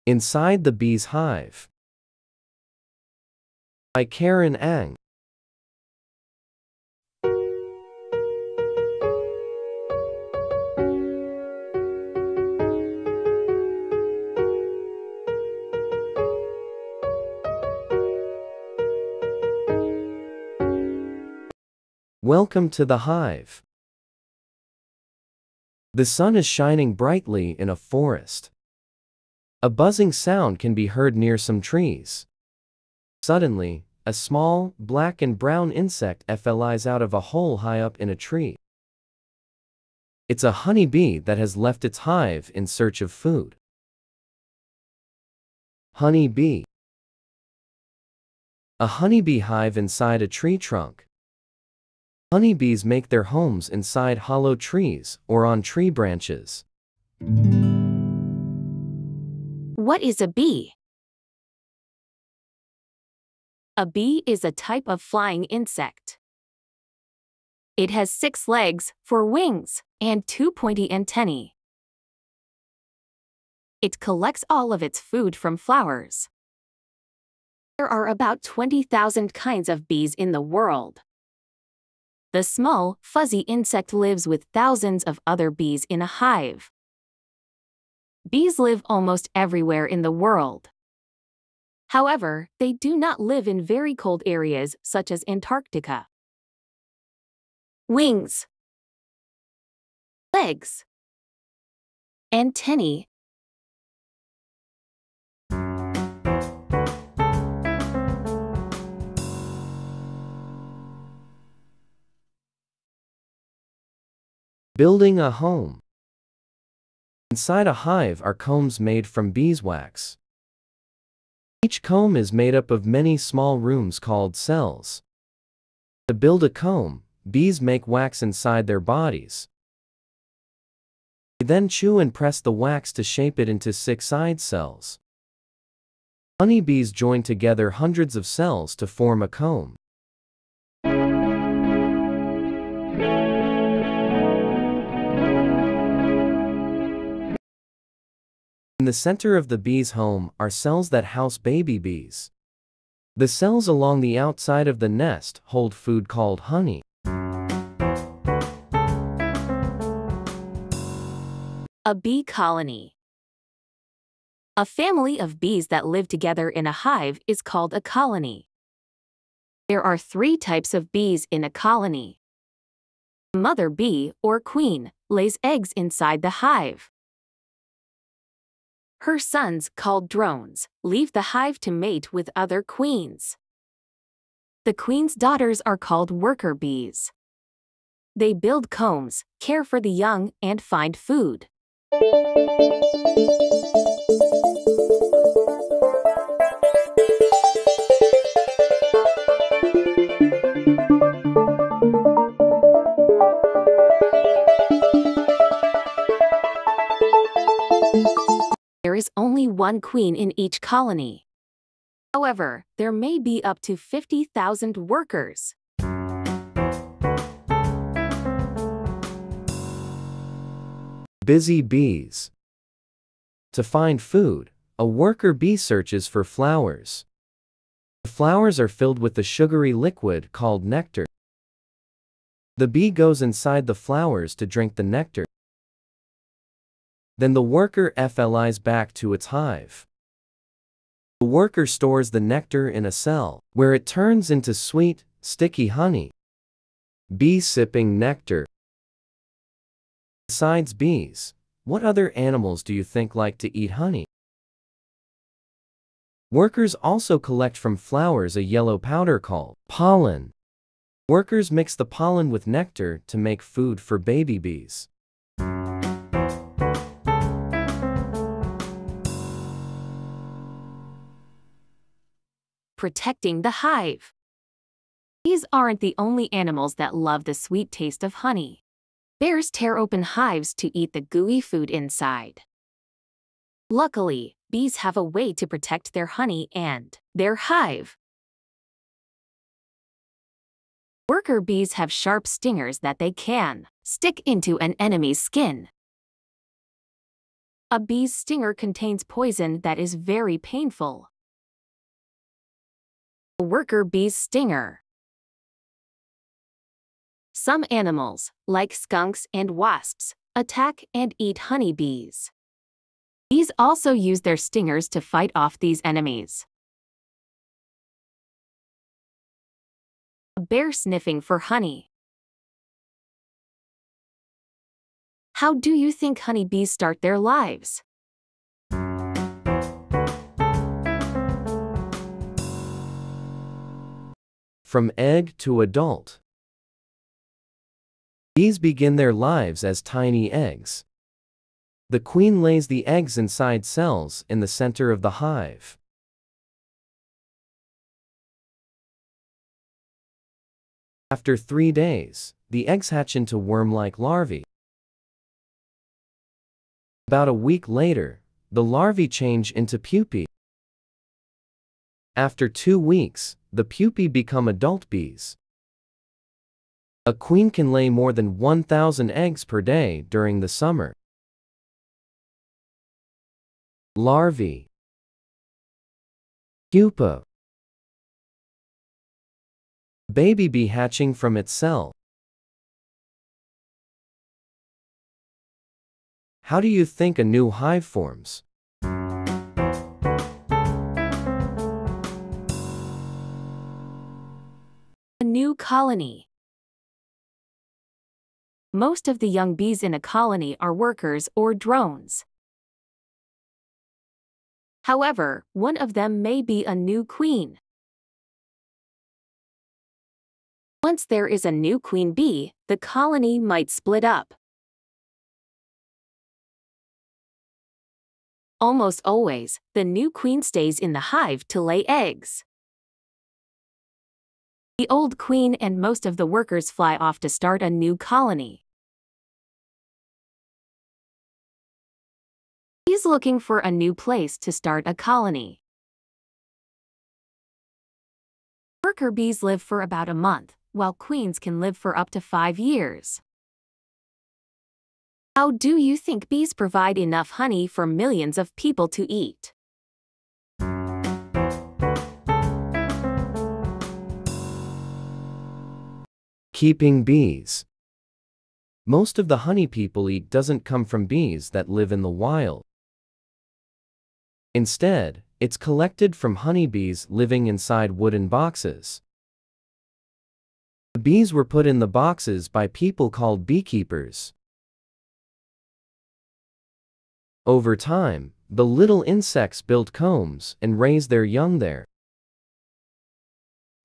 Inside the Bees Hive by Karen Ang. Welcome to the hive. The sun is shining brightly in a forest. A buzzing sound can be heard near some trees. Suddenly, a small, black and brown insect flies out of a hole high up in a tree. It's a honeybee that has left its hive in search of food. Honeybee. A honeybee hive inside a tree trunk. Honeybees make their homes inside hollow trees or on tree branches. What is a bee? A bee is a type of flying insect. It has 6 legs, 4 wings, and 2 pointy antennae. It collects all of its food from flowers. There are about 20,000 kinds of bees in the world. The small, fuzzy insect lives with thousands of other bees in a hive. Bees live almost everywhere in the world. However, they do not live in very cold areas such as Antarctica. Wings, legs, antennae. Building a home. Inside a hive are combs made from beeswax. Each comb is made up of many small rooms called cells. To build a comb, bees make wax inside their bodies. They then chew and press the wax to shape it into 6-side cells. Honeybees join together hundreds of cells to form a comb. In the center of the bee's home are cells that house baby bees. The cells along the outside of the nest hold food called honey. A bee colony. A family of bees that live together in a hive is called a colony. There are 3 types of bees in a colony. The mother bee, or queen, lays eggs inside the hive. Her sons, called drones, leave the hive to mate with other queens. The queen's daughters are called worker bees. They build combs, care for the young, and find food. There is only 1 queen in each colony. However, there may be up to 50,000 workers. Busy bees. To find food, a worker bee searches for flowers. The flowers are filled with a sugary liquid called nectar. The bee goes inside the flowers to drink the nectar. Then the worker flies back to its hive. The worker stores the nectar in a cell, where it turns into sweet, sticky honey. Bee sipping nectar. Besides bees, what other animals do you think like to eat honey? Workers also collect from flowers a yellow powder called pollen. Workers mix the pollen with nectar to make food for baby bees. Protecting the hive. Bees aren't the only animals that love the sweet taste of honey. Bears tear open hives to eat the gooey food inside. Luckily, bees have a way to protect their honey and their hive. Worker bees have sharp stingers that they can stick into an enemy's skin. A bee's stinger contains poison that is very painful. A worker bee's stinger. Some animals, like skunks and wasps, attack and eat honeybees. Bees also use their stingers to fight off these enemies. A bear sniffing for honey. How do you think honeybees start their lives? From egg to adult. Bees begin their lives as tiny eggs. The queen lays the eggs inside cells in the center of the hive. After 3 days, the eggs hatch into worm-like larvae. About a week later, the larvae change into pupae. After 2 weeks, the pupae become adult bees. A queen can lay more than 1,000 eggs per day during the summer. Larvae. Pupa. Baby bee hatching from its cell. How do you think a new hive forms? A new colony. Most of the young bees in a colony are workers or drones. However, one of them may be a new queen. Once there is a new queen bee, the colony might split up. Almost always, the new queen stays in the hive to lay eggs. The old queen and most of the workers fly off to start a new colony. He's looking for a new place to start a colony. Worker bees live for about a month, while queens can live for up to 5 years. How do you think bees provide enough honey for millions of people to eat? Keeping bees. Most of the honey people eat doesn't come from bees that live in the wild. Instead, it's collected from honeybees living inside wooden boxes. The bees were put in the boxes by people called beekeepers. Over time, the little insects built combs and raised their young there.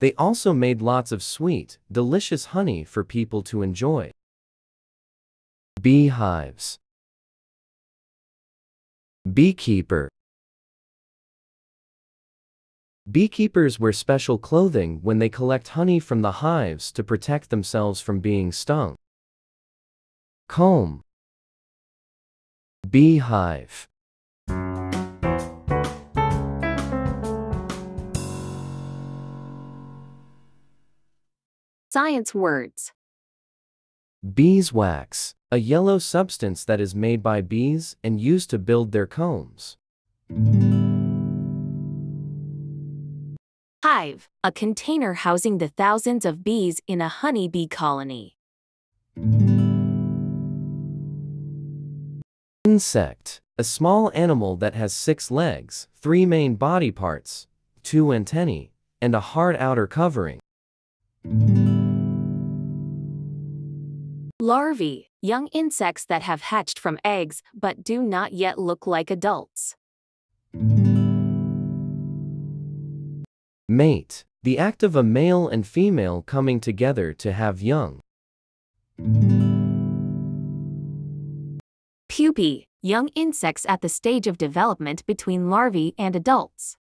They also made lots of sweet, delicious honey for people to enjoy. Beehives. Beekeeper. Beekeepers wear special clothing when they collect honey from the hives to protect themselves from being stung. Comb. Beehive. Science words. Beeswax, a yellow substance that is made by bees and used to build their combs. Hive, a container housing the thousands of bees in a honeybee colony. Insect, a small animal that has 6 legs, 3 main body parts, 2 antennae, and a hard outer covering. Larvae, young insects that have hatched from eggs but do not yet look like adults. Mate, the act of a male and female coming together to have young. Pupae, young insects at the stage of development between larvae and adults.